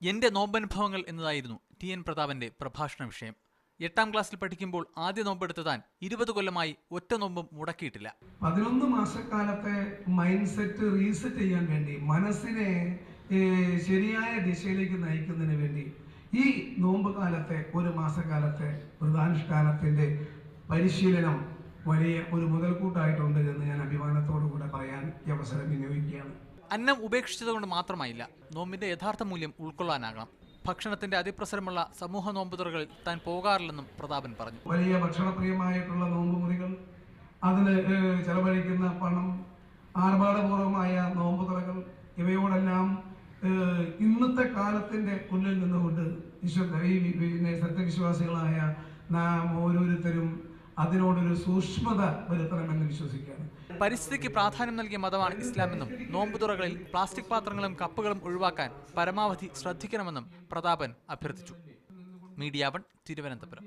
എന്റെ നോമ്പനുഭവങ്ങൾ എന്നതായിരുന്നു ടി.എൻ. പ്രതാപന്റെ പ്രഭാഷണ വിഷയം. 8ാം ക്ലാസ്സിൽ പഠിക്കുമ്പോൾ ആദ്യ നോമ്പെടുത്ത താൻ 20 കൊല്ലമായി ഒറ്റ നോമ്പും മുടക്കിയിട്ടില്ല. 11 മാസക്കാലത്തെ മൈൻഡ് സെറ്റ് റീസെറ്റ് ചെയ്യാൻ വേണ്ടി, മനസ്സിനെ ശരിയായ ദിശയിലേക്ക് നയിക്കുന്നതിന് വേണ്ടി ഈ നോമ്പ് കാലത്തെ, ഒരു മാസക്കാലത്തെ വ്രതാനുഷ്ഠാനത്തിന്റെ പരിശീലനം വലിയ ഒരു മുതൽക്കൂട്ടായിട്ടുണ്ട് എന്ന് ഞാൻ അഭിമാനത്തോടു കൂടെ പറയാൻ ഈ അവസരം വിനിയോഗിക്കുകയാണ്. അന്നം ഉപേക്ഷിച്ചതുകൊണ്ട് മാത്രമായില്ല, നോമ്പിന്റെ യഥാർത്ഥ മൂല്യം ഉൾക്കൊള്ളാനാകണം. ഭക്ഷണത്തിന്റെ അതിപ്രസരമുള്ള സമൂഹ നോമ്പുതുറകളിൽ താൻ പോകാറില്ലെന്നും പ്രതാപൻ പറഞ്ഞു. വലിയ ഭക്ഷണപ്രിയമായിട്ടുള്ള നോമ്പ് മുറികൾ, അതിന് ചെലവഴിക്കുന്ന പണം, ആർഭാടപൂർവമായ നോമ്പുതുറകൾ, ഇവയോടെല്ലാം ഇന്നത്തെ കാലത്തിന്റെ ഉള്ളിൽ നിന്നുകൊണ്ട് സത്യവിശ്വാസികളായ നാം ഓരോരുത്തരും അതിനോടൊരു സൂക്ഷ്മത വരുത്തണമെന്ന് വിശ്വസിക്കുകയാണ്. പരിസ്ഥിതിക്ക് പ്രാധാന്യം നൽകിയ മതമാണ് ഇസ്ലാമെന്നും നോമ്പുതുറകളിൽ പ്ലാസ്റ്റിക് പാത്രങ്ങളും കപ്പുകളും ഒഴിവാക്കാൻ പരമാവധി ശ്രദ്ധിക്കണമെന്നും പ്രതാപൻ അഭ്യർത്ഥിച്ചു. മീഡിയ 1 തിരുവനന്തപുരം.